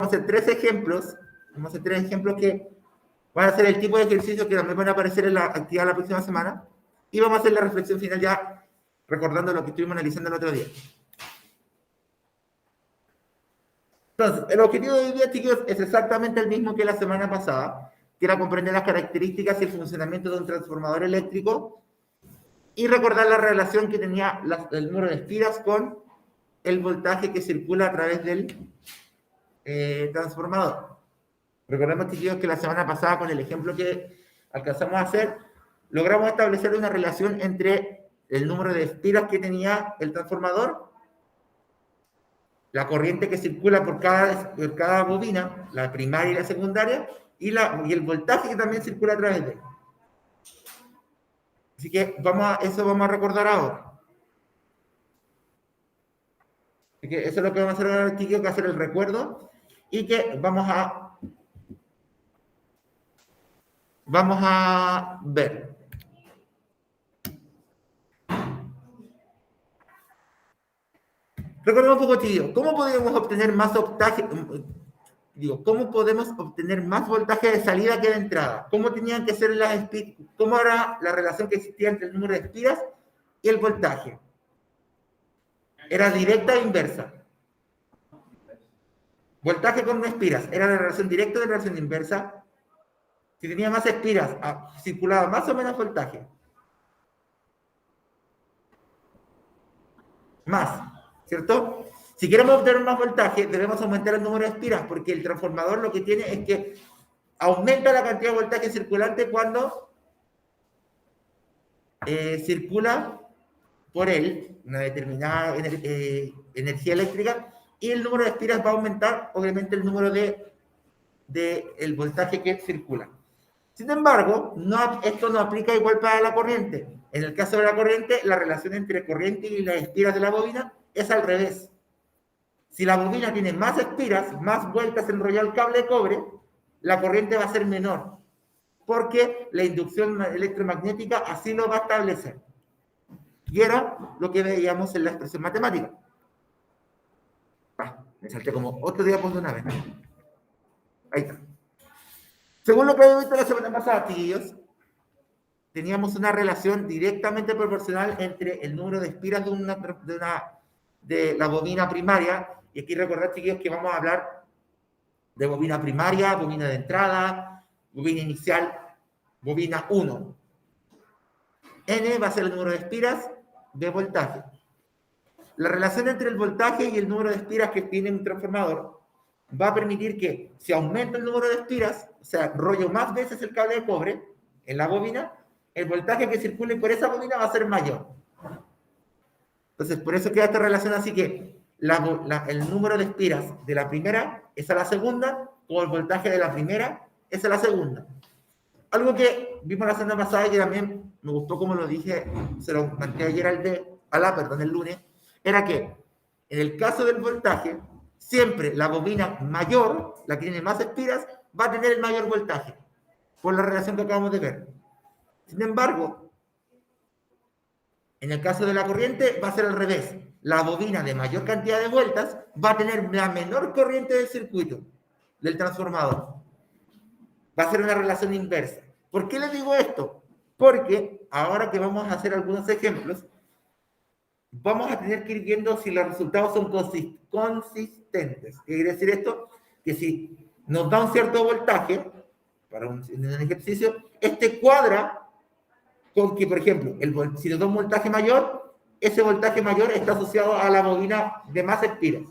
vamos a hacer tres ejemplos que van a ser el tipo de ejercicio que también van a aparecer en la actividad la próxima semana, y vamos a hacer la reflexión final ya recordando lo que estuvimos analizando el otro día. Entonces, el objetivo de hoy día, chicos, es exactamente el mismo que la semana pasada, que era comprender las características y el funcionamiento de un transformador eléctrico y recordar la relación que tenía el número de espiras con el voltaje que circula a través del transformador. Recordemos, chicos, que la semana pasada, con el ejemplo que alcanzamos a hacer, logramos establecer una relación entre el número de espiras que tenía el transformador, la corriente que circula por cada bobina, la primaria y la secundaria, y el voltaje que también circula a través de él. Así que eso vamos a recordar ahora. Así que eso es lo que vamos a hacer ahora, chicos, que hacer el recuerdo, y que vamos a ver. Recordemos un poco, chicos, ¿cómo podemos obtener más voltaje? ¿Cómo podemos obtener más voltaje de salida que de entrada? ¿Cómo tenían que ser cómo era la relación que existía entre el número de espiras y el voltaje? ¿Era directa e inversa? Voltaje con espiras, ¿era la relación directa o la relación inversa? Si tenía más espiras, circulaba más o menos voltaje. Más, ¿cierto? Si queremos obtener más voltaje, debemos aumentar el número de espiras, porque el transformador lo que tiene es que aumenta la cantidad de voltaje circulante cuando circula por él una determinada energía eléctrica, y el número de espiras va a aumentar, obviamente, el número de el voltaje que circula. Sin embargo, esto no aplica igual para la corriente. En el caso de la corriente, la relación entre corriente y las espiras de la bobina es al revés. Si la bobina tiene más espiras, más vueltas enrollado el cable de cobre, la corriente va a ser menor, porque la inducción electromagnética así lo va a establecer. Y era lo que veíamos en la expresión matemática. Me salté como otro diapositiva de una vez. Ahí está. Según lo que habíamos visto la semana pasada, chiquillos, teníamos una relación directamente proporcional entre el número de espiras de la bobina primaria. Y aquí recordad, chiquillos, que vamos a hablar de bobina primaria, bobina de entrada, bobina inicial, bobina 1. N va a ser el número de espiras de voltaje. La relación entre el voltaje y el número de espiras que tiene un transformador va a permitir que, si aumenta el número de espiras, o sea, rollo más veces el cable de cobre en la bobina, el voltaje que circule por esa bobina va a ser mayor. Entonces, por eso queda esta relación así que el número de espiras de la primera es a la segunda, o el voltaje de la primera es a la segunda. Algo que vimos la semana pasada y que también me gustó como lo dije, se lo planteé ayer el lunes, era que en el caso del voltaje, siempre la bobina mayor, la que tiene más espiras, va a tener el mayor voltaje, por la relación que acabamos de ver. Sin embargo, en el caso de la corriente va a ser al revés. La bobina de mayor cantidad de vueltas va a tener la menor corriente del circuito, del transformador. Va a ser una relación inversa. ¿Por qué les digo esto? Porque ahora que vamos a hacer algunos ejemplos, vamos a tener que ir viendo si los resultados son consistentes. ¿Qué quiere decir esto? Que si nos da un cierto voltaje para un ejercicio, este cuadra con que, por ejemplo, si nos da un voltaje mayor, ese voltaje mayor está asociado a la bobina de más espiras.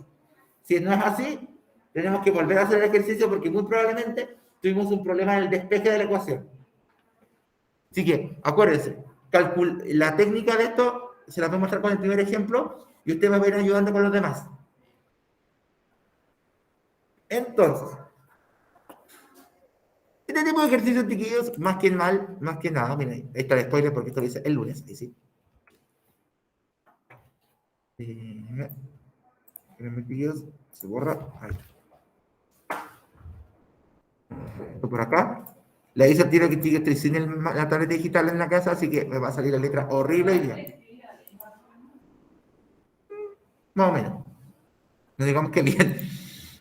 Si no es así, tenemos que volver a hacer el ejercicio porque muy probablemente tuvimos un problema en el despeje de la ecuación. Así que, acuérdense, la técnica de esto se la voy a mostrar con el primer ejemplo y usted me va a ir ayudando con los demás. Entonces, este tipo de ejercicios, chiquillos, más que nada, miren, ahí está el spoiler porque esto lo hice el lunes, ahí sí. Chiquillos, se borra, ahí. Esto por acá. Le hice el tiro que estoy sin la tableta digital en la casa, así que me va a salir la letra horrible y bien. Más o menos. No digamos que bien.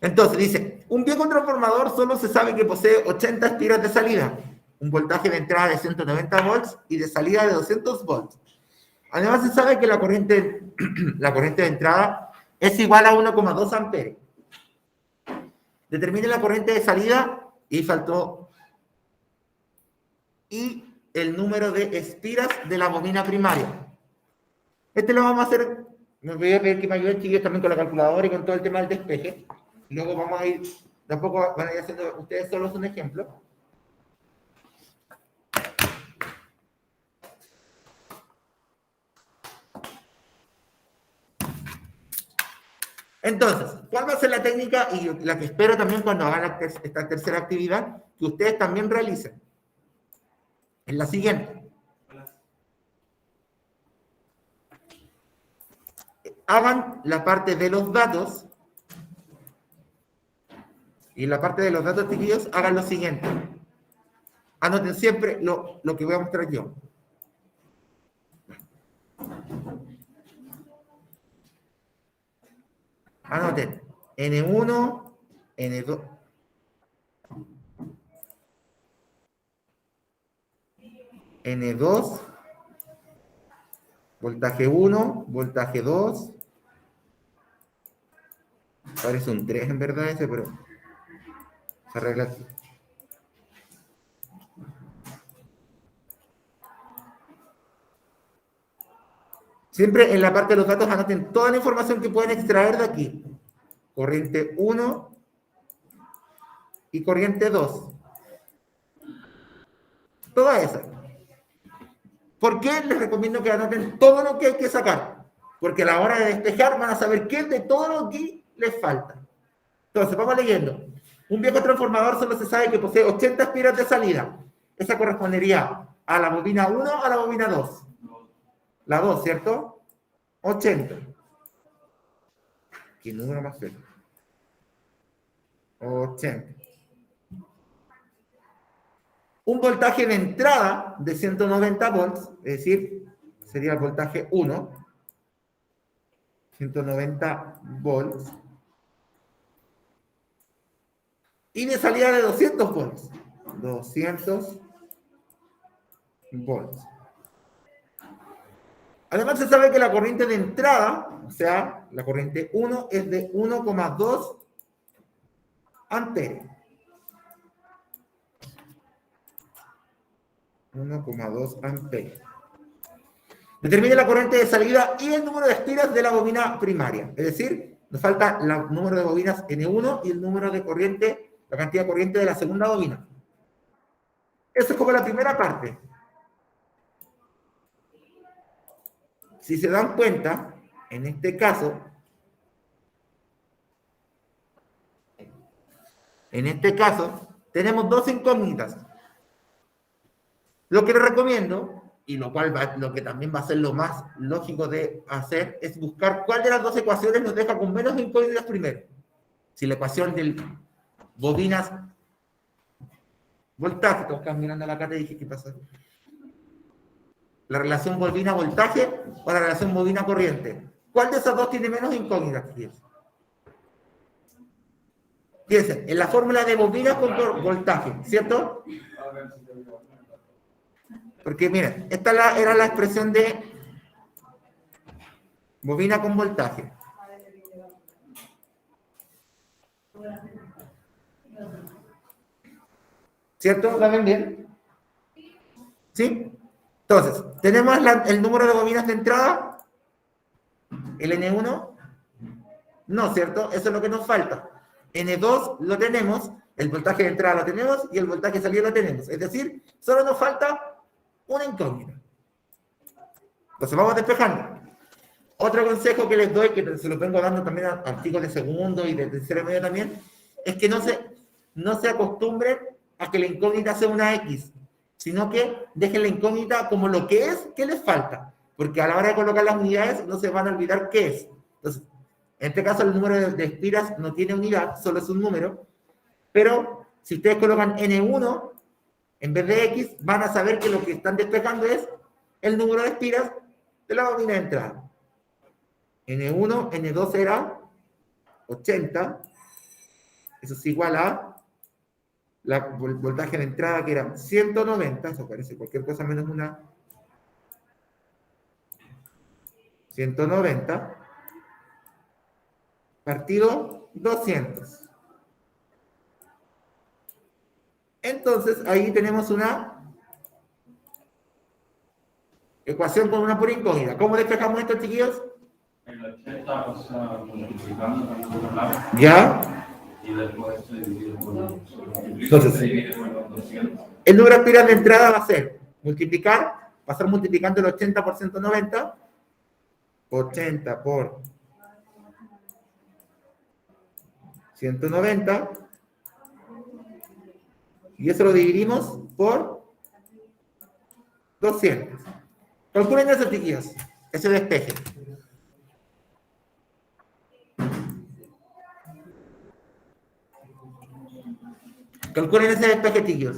Entonces dice, Un viejo transformador solo se sabe que posee 80 espiras de salida, un voltaje de entrada de 190 volts y de salida de 200 volts. Además, se sabe que la corriente de entrada es igual a 1,2 amperes. Determine la corriente de salida y faltó y el número de espiras de la bobina primaria. Este lo vamos a hacer, me voy a pedir que me ayuden chicos también con la calculadora y con todo el tema del despeje. Luego vamos a ir, tampoco van a ir haciendo ustedes solos un ejemplo. Entonces, ¿cuál va a ser la técnica y la que espero también cuando hagan esta tercera actividad que ustedes también realicen? Es la siguiente. Hagan la parte de los datos y en la parte de los datos, chiquillos, hagan lo siguiente. Anoten siempre lo que voy a mostrar yo. Anoten N1, N2, N2, voltaje 1, voltaje 2. Parece un 3 en verdad ese, pero se arregla aquí. Siempre en la parte de los datos anoten toda la información que pueden extraer de aquí. Corriente 1 y corriente 2. Toda esa. ¿Por qué les recomiendo que anoten todo lo que hay que sacar? Porque a la hora de despejar van a saber qué de todo lo que les falta. Entonces, vamos leyendo. Un viejo transformador solo se sabe que posee 80 espiras de salida. Esa correspondería a la bobina 1 o a la bobina 2. La 2, ¿cierto? 80. ¿Qué número más feo? 80. Un voltaje de entrada de 190 volts, es decir, sería el voltaje 1, 190 volts, y de salida de 200 volts, 200 volts. Además, se sabe que la corriente de entrada, o sea, la corriente 1, es de 1,2 amperes. 1,2 amperes. Determine la corriente de salida y el número de espiras de la bobina primaria. Es decir, nos falta el número de bobinas N1 y el número de corriente, la cantidad de corriente de la segunda bobina. Eso es como la primera parte. Si se dan cuenta, en este caso, tenemos dos incógnitas. Lo que les recomiendo, y lo que también va a ser lo más lógico de hacer, es buscar cuál de las dos ecuaciones nos deja con menos incógnitas primero. Si la ecuación del bobinas voltaje, todos están mirando la cara y dije, ¿qué pasa? La relación bobina-voltaje o la relación bobina-corriente. ¿Cuál de esas dos tiene menos incógnitas? Fíjense, en la fórmula de bobina con voltaje, ¿cierto? Porque miren, esta era la expresión de bobina con voltaje. ¿Cierto? ¿La ven bien? ¿Sí? Entonces, tenemos el número de bobinas de entrada, el N1, no, ¿cierto? Eso es lo que nos falta. N2 lo tenemos, el voltaje de entrada lo tenemos y el voltaje de salida lo tenemos. Es decir, solo nos falta una incógnita. Entonces vamos despejando. Otro consejo que les doy, que se lo vengo dando también a chicos de segundo y de tercero medio también, es que no se acostumbren a que la incógnita sea una X, sino que dejen la incógnita como lo que es, que les falta. Porque a la hora de colocar las unidades no se van a olvidar qué es. Entonces, en este caso el número de espiras no tiene unidad, solo es un número, pero si ustedes colocan N1 en vez de X, van a saber que lo que están despejando es el número de espiras de la bobina de entrada. N1, N2 era 80, Eso es igual a el voltaje de entrada, que era 190, eso parece cualquier cosa menos una 190, partido 200. Entonces, ahí tenemos una ecuación con una pura incógnita. ¿Cómo despejamos esto, chiquillos? El 80 pasa multiplicando con un lado. ¿Ya? Y después se divide por Entonces, se divide por los 200. el número de espiras de entrada va a ser multiplicar, pasar multiplicando el 80 por 190, 80 por 190, y eso lo dividimos por 200. Calculen eso, chiquillos, ese despeje. Calculen ese despeje, chiquillos.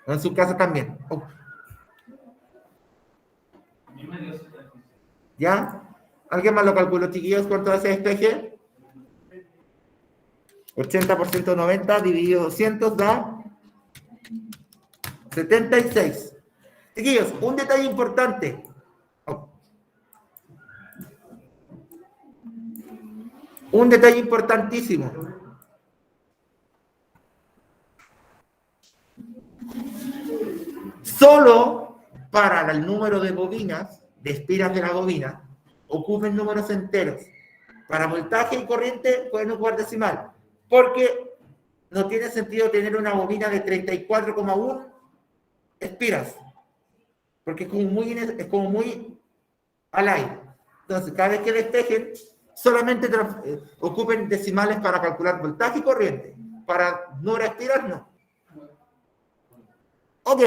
O en su casa también. Oh. ¿Ya? ¿Alguien más lo calculó, chiquillos? ¿Cuánto hace despeje? 80 por 190 dividido 200 da 76. Chiquillos, un detalle importante. Oh. Un detalle importantísimo. Solo para el número de bobinas, de espiras de la bobina, ocupen números enteros. Para voltaje y corriente pueden ocupar decimal, porque no tiene sentido tener una bobina de 34,1 espiras, porque es como muy al aire. Entonces, cada vez que despejen, solamente ocupen decimales para calcular voltaje y corriente. Para número de espiras, no. Ok.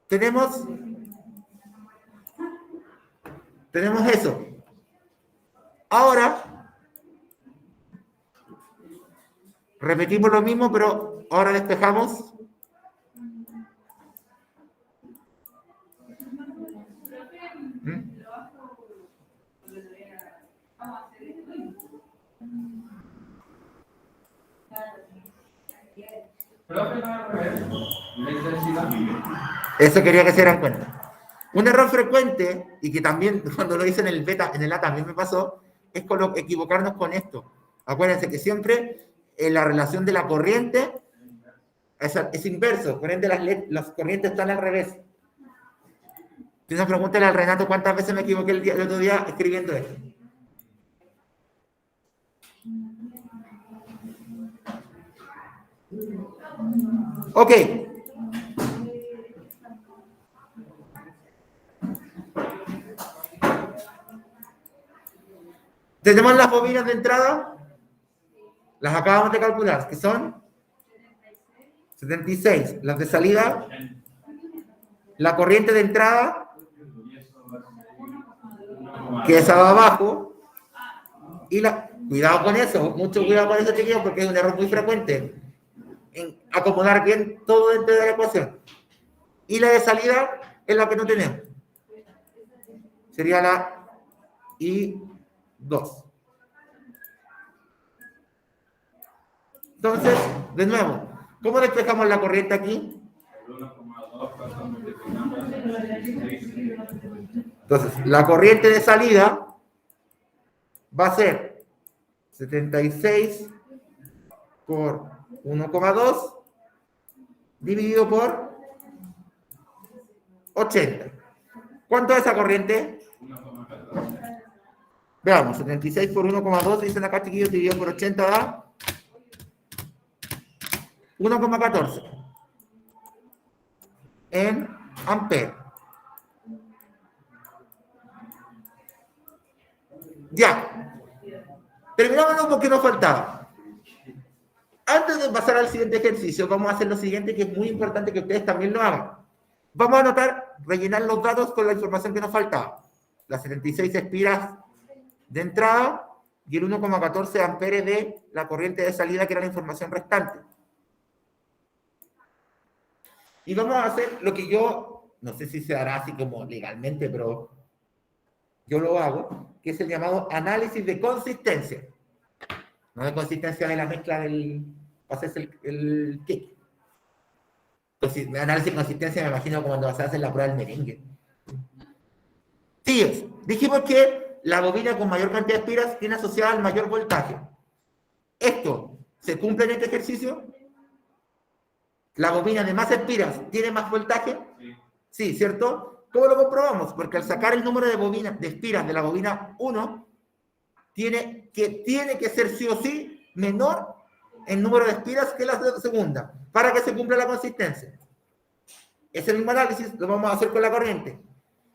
Tenemos eso. Ahora, repetimos lo mismo, pero ahora despejamos. Eso quería que se dieran cuenta. Un error frecuente, y que también cuando lo hice en el beta, en el A también me pasó, es equivocarnos con esto. Acuérdense que siempre la relación de la corriente es inverso, por ende las corrientes están al revés. Entonces pregúntale al Renato cuántas veces me equivoqué el otro día escribiendo esto. Ok. Tenemos las bobinas de entrada, las acabamos de calcular, que son 76. Las de salida, la corriente de entrada, que es abajo, y cuidado con eso, mucho cuidado con eso, chiquillos, porque es un error muy frecuente en acomodar bien todo dentro de la ecuación. Y la de salida es la que no tenemos. Sería la I2. Entonces, de nuevo, ¿cómo despejamos la corriente aquí? Entonces, la corriente de salida va a ser 76 por 1,2 dividido por 80. ¿Cuánto es esa corriente? Veamos, 76 por 1,2, dicen acá, chiquillos, dividido por 80 da 1,14 en amperes. Ya. Terminamos con que nos faltaba. Antes de pasar al siguiente ejercicio, vamos a hacer lo siguiente, que es muy importante que ustedes también lo hagan. Vamos a anotar, rellenar los datos con la información que nos faltaba. Las 76 espiras de entrada y el 1,14 amperes de la corriente de salida, que era la información restante. Y vamos a hacer lo que yo, no sé si se hará así como legalmente, pero yo lo hago, que es el llamado análisis de consistencia. no de consistencia de la mezcla del, para hacerse el cake. Entonces, análisis de consistencia me imagino como cuando se hace la prueba del merengue. Sí, dijimos que la bobina con mayor cantidad de espiras tiene asociada al mayor voltaje. ¿Esto se cumple en este ejercicio? ¿La bobina de más espiras tiene más voltaje? Sí, ¿cierto? ¿Cómo lo comprobamos? Porque al sacar el número de espiras de la bobina 1, tiene que ser sí o sí menor el número de espiras que la segunda, para que se cumpla la consistencia. Ese mismo análisis lo vamos a hacer con la corriente.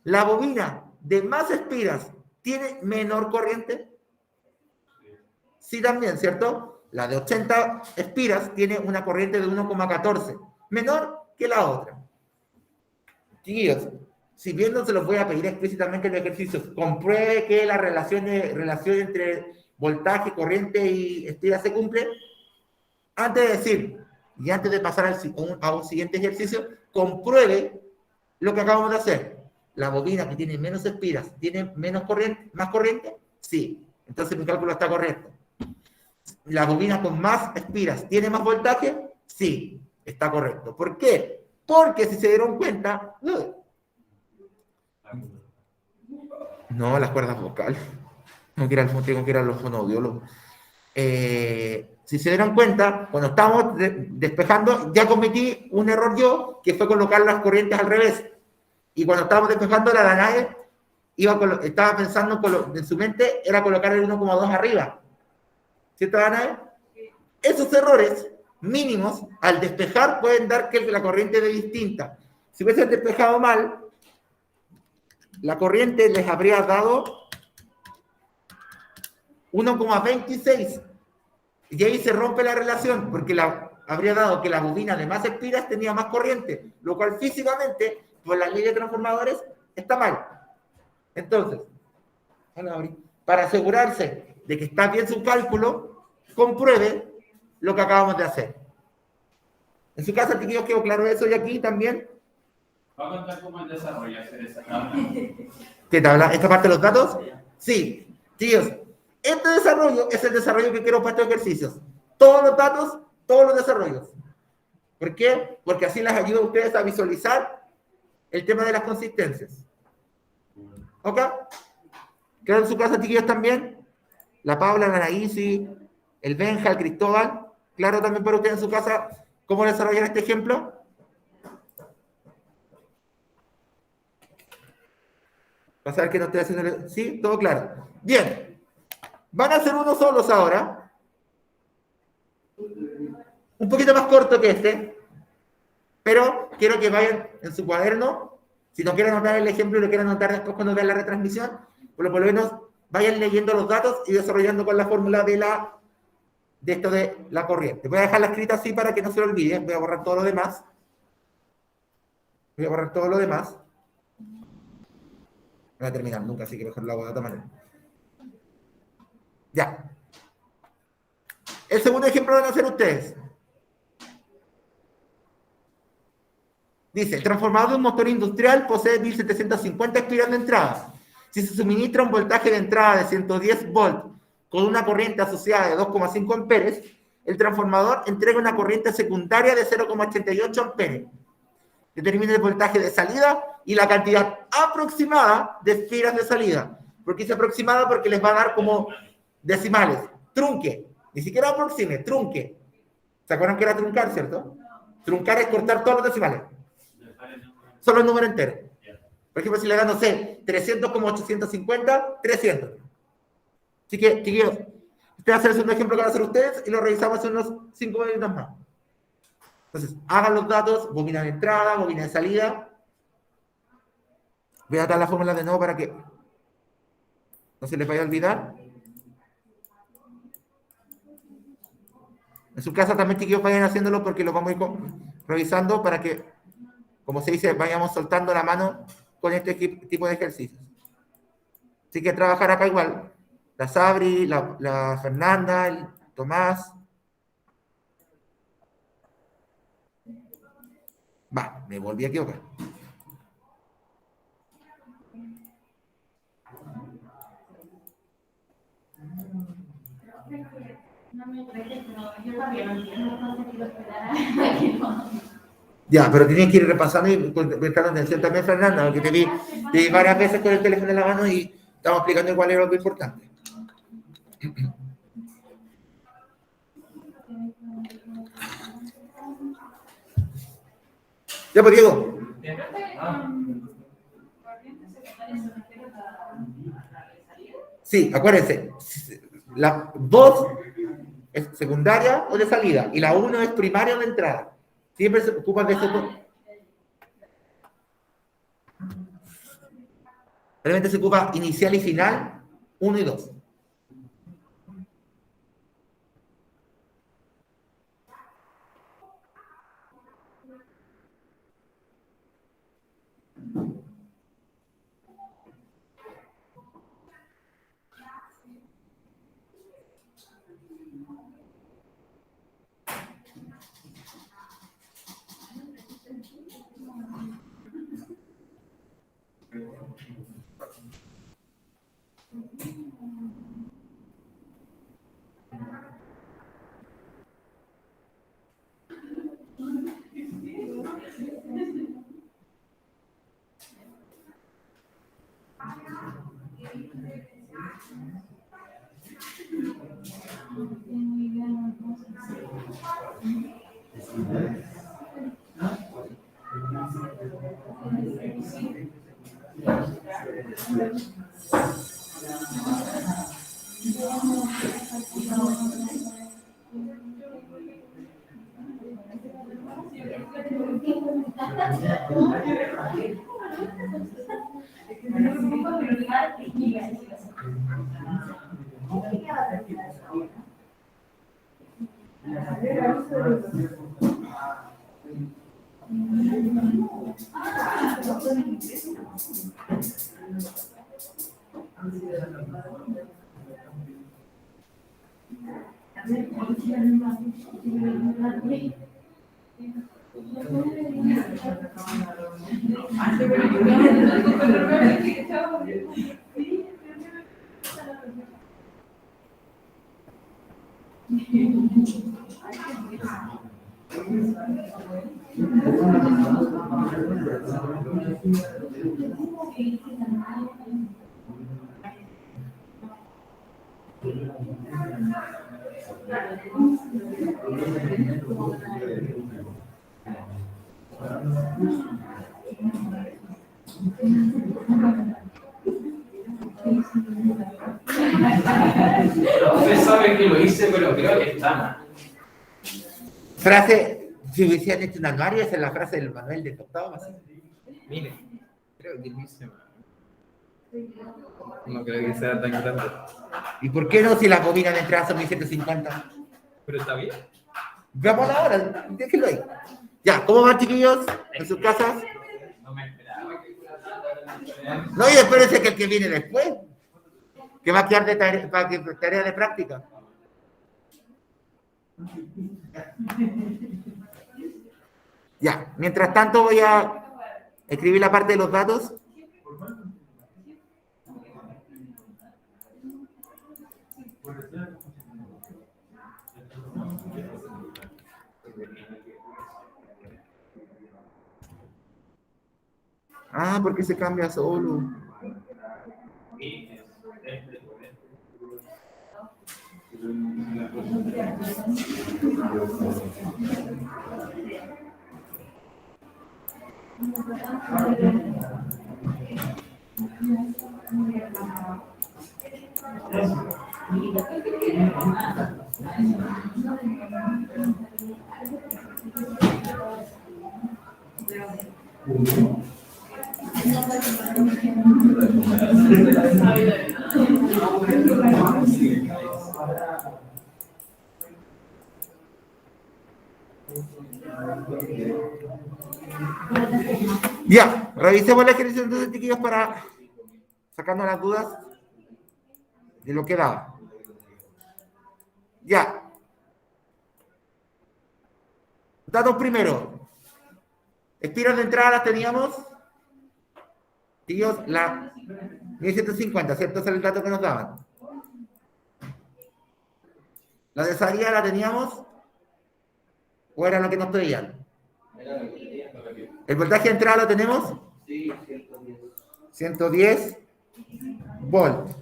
¿La bobina de más espiras tiene menor corriente? Sí, también, ¿cierto? La de 80 espiras tiene una corriente de 1,14, menor que la otra. Chiquillos, si bien no se los voy a pedir explícitamente en el ejercicio, compruebe que la relación entre voltaje, corriente y espiras se cumple. Antes de decir, y antes de pasar a un siguiente ejercicio, compruebe lo que acabamos de hacer. La bobina que tiene menos espiras, ¿tiene menos corriente, más corriente? Sí. Entonces mi cálculo está correcto. ¿La bobina con más espiras tiene más voltaje? Sí, está correcto. ¿Por qué? Porque si se dieron cuenta, no, las cuerdas vocales. Tengo que ir a los fonoaudiólogos. Si se dieron cuenta, cuando estábamos despejando, ya cometí un error yo, que fue colocar las corrientes al revés. Y cuando estábamos despejando, la Danae estaba pensando en su mente, era colocar el 1,2 arriba. ¿Cierto, Danae? Esos errores mínimos, al despejar, pueden dar que la corriente es distinta. Si hubiesen despejado mal, la corriente les habría dado 1,26. Y ahí se rompe la relación, porque habría dado que la bobina de más espiras tenía más corriente, lo cual físicamente, por la ley de transformadores, está mal. Entonces, para asegurarse de que está bien su cálculo, compruebe lo que acabamos de hacer. En su caso, chiquillos, quedó claro eso, y aquí también. ¿Va a contar cómo es desarrollarse esa tabla? ¿Qué tabla? ¿Esta parte de los datos? Sí, tíos. Este desarrollo es el desarrollo que quiero para estos ejercicios. Todos los datos, todos los desarrollos. ¿Por qué? Porque así les ayuda a ustedes a visualizar el tema de las consistencias. ¿Ok? ¿Quedó en su casa, chiquillos, también? La Paula, la Anaísi, el Benja, el Cristóbal. ¿Claro también para ustedes en su casa cómo desarrollar este ejemplo? Para saber que no estoy haciendo... ¿Sí? ¿Todo claro? Bien. Van a ser unos solos ahora. Un poquito más corto que este. Pero quiero que vayan en su cuaderno. Si no quieren anotar el ejemplo y lo quieren anotar después cuando vean la retransmisión, por lo menos vayan leyendo los datos y desarrollando con la fórmula de esto de la corriente. Voy a dejarla escrita así para que no se lo olviden. Voy a borrar todo lo demás. Voy a borrar todo lo demás. No voy a terminar nunca, así que mejor lo hago de otra manera. Ya. El segundo ejemplo lo van a hacer ustedes. Dice, el transformador de un motor industrial posee 1750 espiras de entrada. Si se suministra un voltaje de entrada de 110 volts con una corriente asociada de 2,5 amperes, el transformador entrega una corriente secundaria de 0,88 amperes. Determina el voltaje de salida y la cantidad aproximada de espiras de salida. ¿Por qué dice aproximada? Porque les va a dar como decimales. Trunque. Ni siquiera aproxime, trunque. ¿Se acuerdan que era truncar, cierto? Truncar es cortar todos los decimales. Solo el número entero. Por ejemplo, si le dan, no sé, 300 como 850, 300. Así que, chiquillos, este va a ser un ejemplo que van a hacer ustedes y lo revisamos en unos 5 minutos más. Entonces, hagan los datos, bobina de entrada, bobina de salida. Voy a dar la fórmula de nuevo para que no se les vaya a olvidar. En su casa también, chiquillos, vayan haciéndolo porque lo vamos a ir revisando para que, como se dice, vayamos soltando la mano con este tipo de ejercicios. Así que trabajar acá igual. La Sabri, la Fernanda, el Tomás. Va, me volví a equivocar. No me parece, pero yo también no entiendo, no sé si lo esperará. Ya, pero tienes que ir repasando y prestando atención también, Fernanda, porque te vi varias veces con el teléfono en la mano y estamos explicando cuál era lo importante. Ya, pues, Diego. Sí, acuérdense, la 2 es secundaria o de salida y la 1 es primaria o de entrada. Siempre se ocupan de esos dos. Realmente se ocupa inicial y final, 1 y 2. Usted sabe que lo hice, pero creo que está mal. Frase, si hubiesen hecho un anuario, esa es la frase del Manuel de octavo. Mire, creo que lo hice mal. No creo que sea tan grande. ¿Y por qué no si las bobinas de entrada son 1150? Pero está bien. Veamos ahora, déjenlo ahí. Ya, ¿cómo van, chiquillos? ¿En sus casas? No me esperaba que No, y espérense que el que viene después, que va a quedar de tarea de práctica. Ya, mientras tanto voy a escribir la parte de los datos. Ah, porque se cambia solo. Ya, revisemos la ejercicio entonces, chiquillos, para sacarnos las dudas de lo que daba. Ya. Datos primero. Estilos de entrada las teníamos. Chiquillos, la 1150, ¿cierto? Ese es el dato que nos daban. ¿La de salida la teníamos? ¿O era lo que nos pedían? ¿El voltaje de entrada lo tenemos? Sí, 110. 110 volts.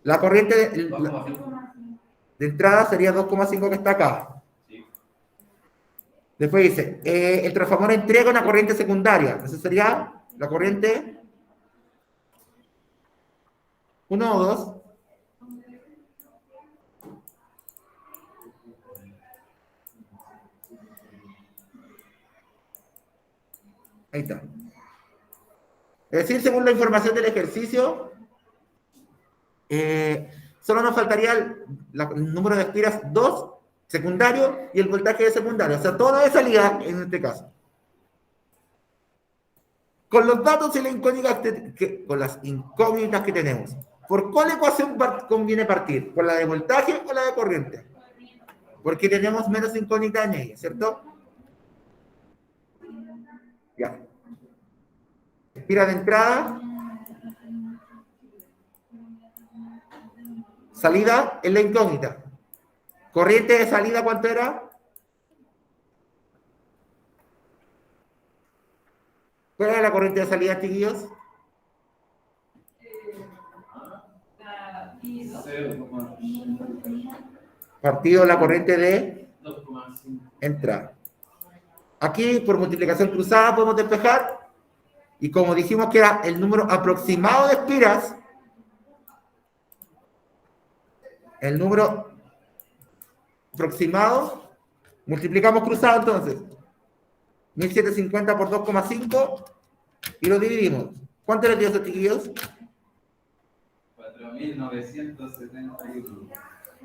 La corriente de entrada sería 2,5 que está acá. Sí. Después dice, el transformador entrega una corriente secundaria. Esa sería la corriente 1 o 2. Ahí está. Es decir, según la información del ejercicio, solo nos faltaría el número de espiras 2, secundario, y el voltaje de secundario. O sea, todo de salida en este caso. Con los datos y las incógnitas con las incógnitas que tenemos, ¿por cuál ecuación conviene partir? ¿Por la de voltaje o la de corriente? Porque tenemos menos incógnitas en ella, ¿cierto? Ya. Espira de entrada. Salida es la incógnita. Corriente de salida, ¿cuánto era? ¿Cuál era la corriente de salida, chiquillos? 0,5. Partido la corriente de 2,5. entrada. Aquí, por multiplicación cruzada, podemos despejar. Y como dijimos que era el número aproximado de espiras, el número aproximado, multiplicamos cruzado entonces. 1750 por 2,5 y lo dividimos. ¿Cuánto les dio eso, chiquillos? 4.971.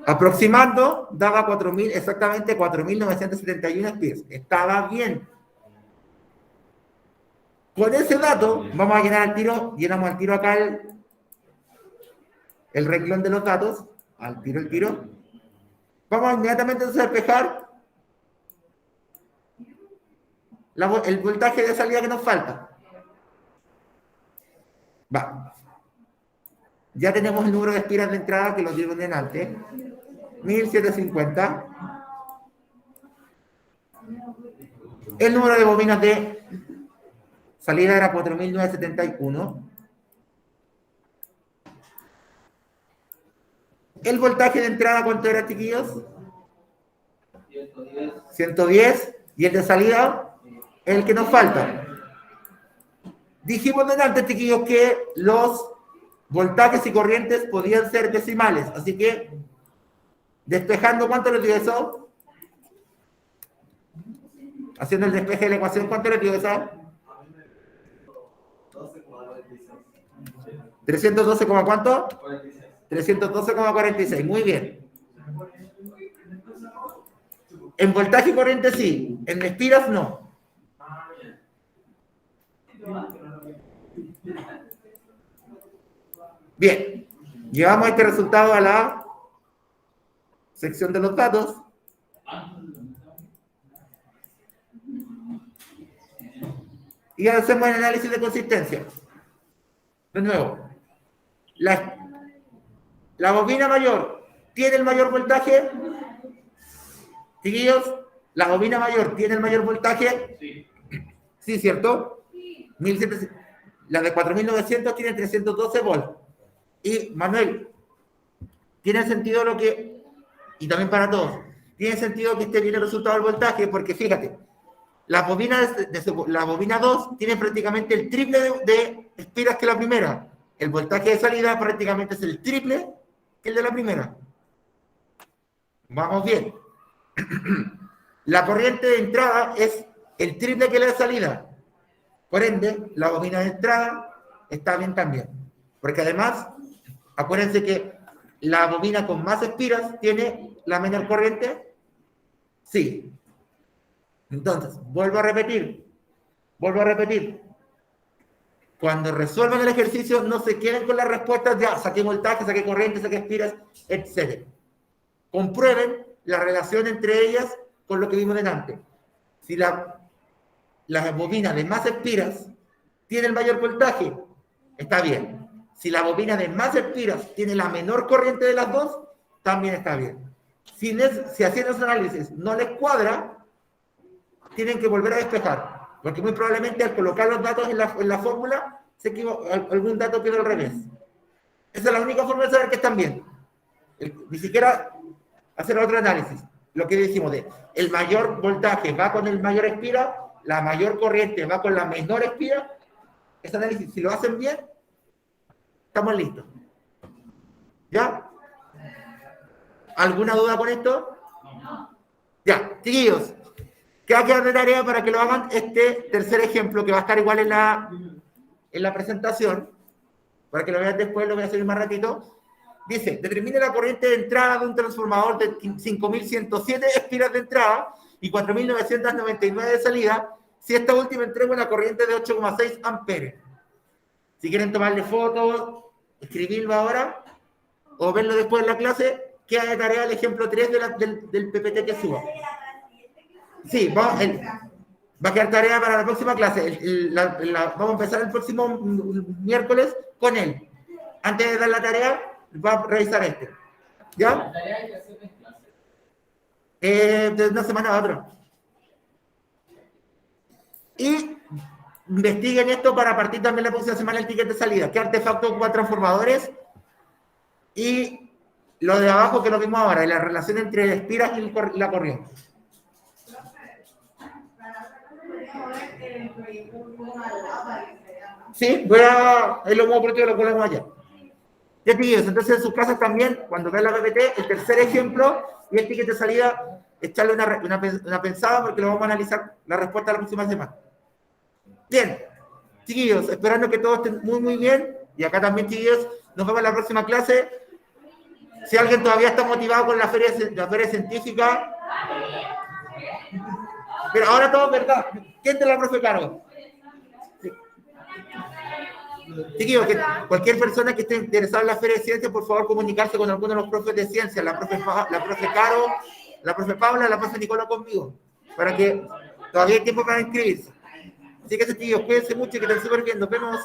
Aproximando, daba 4.000, exactamente 4.971 espiras. Estaba bien. Con ese dato, vamos a llenar al tiro, llenamos al tiro acá el renglón de los datos, al tiro el tiro. Vamos inmediatamente entonces a despejar el voltaje de salida que nos falta. Va. Ya tenemos el número de espiras de entrada que lo dieron en antes. 1750. El número de bobinas de salida era 4.971. El voltaje de entrada, ¿cuánto era, chiquillos? 110. 110. Y el de salida, el que nos falta. Dijimos delante, chiquillos, que los voltajes y corrientes podían ser decimales. Así que, despejando, ¿cuánto les dio eso? Haciendo el despeje de la ecuación, ¿cuánto les dio eso? 312, ¿cuánto? 312,46. Muy bien. En voltaje y corriente sí, en espiras no. Bien, llevamos este resultado a la sección de los datos. Y hacemos el análisis de consistencia. De nuevo, la bobina mayor tiene el mayor voltaje. Chiquillos, la bobina mayor tiene el mayor voltaje. Sí. Sí, ¿cierto? 1700, la de 4900 tiene 312 volts. Y Manuel, tiene sentido lo que, y también para todos, tiene sentido que esté bien el resultado del voltaje, porque fíjate, la bobina 2 tiene prácticamente el triple de espiras que la primera. El voltaje de salida prácticamente es el triple que el de la primera. Vamos bien. La corriente de entrada es el triple que la de salida. Por ende, la bobina de entrada está bien también. Porque además, acuérdense que la bobina con más espiras tiene la menor corriente. Sí. Entonces, vuelvo a repetir. Cuando resuelvan el ejercicio, no se queden con las respuestas, ya, saqué voltaje, saqué corriente, saqué espiras, etc. Comprueben la relación entre ellas con lo que vimos delante. Si la bobina de más espiras tiene el mayor voltaje, está bien. Si la bobina de más espiras tiene la menor corriente de las dos, también está bien. Si haciendo ese análisis no les cuadra, tienen que volver a despejar, porque muy probablemente al colocar los datos en la fórmula, algún dato queda al revés. Esa es la única forma de saber que están bien. Ni siquiera hacer otro análisis. Lo que decimos de el mayor voltaje va con el mayor espira, la mayor corriente va con la menor espira. Ese análisis, si lo hacen bien, estamos listos. ¿Ya? ¿Alguna duda con esto? Ya, chiquillos. Queda que de tarea para que lo hagan este tercer ejemplo, que va a estar igual en la presentación, para que lo vean después, lo voy a hacer más ratito. Dice, determine la corriente de entrada de un transformador de 5107 espiras de entrada y 4999 de salida, si esta última entrega una corriente de 8,6 amperes. Si quieren tomarle fotos, escribirlo ahora, o verlo después en la clase, queda de tarea el ejemplo 3 del PPT que suba. Sí, va a quedar tarea para la próxima clase. Vamos a empezar el próximo miércoles con él. Antes de dar la tarea, va a revisar este. ¿Ya? La tarea hay que hacer en clase. De una semana a otra. Y investiguen esto para partir también la próxima semana el ticket de salida. ¿Qué artefacto ocupa transformadores? Y lo de abajo que lo vimos ahora, la relación entre espiras y la corriente. Sí, ahí lo vamos a poner, lo ponemos allá. Ya tíos, entonces en sus casas también, cuando vean la PPT, el tercer ejemplo y el ticket de salida, echarle una pensada porque lo vamos a analizar la respuesta la próxima semana. Bien, chiquillos, esperando que todos estén muy, muy bien. Y acá también, chiquillos, nos vemos en la próxima clase. Si alguien todavía está motivado con la feria científica. Pero ahora todo es verdad. ¿Quién te la profe Caro? Sí. Chiquillos, que cualquier persona que esté interesada en la feria de ciencia, por favor, comunicarse con alguno de los profes de ciencia, la profe Caro, la profe Paula, la profe Nicola conmigo, para que todavía hay tiempo para inscribirse. Así que, chiquillos, cuídense mucho y que estén súper bien. Nos vemos.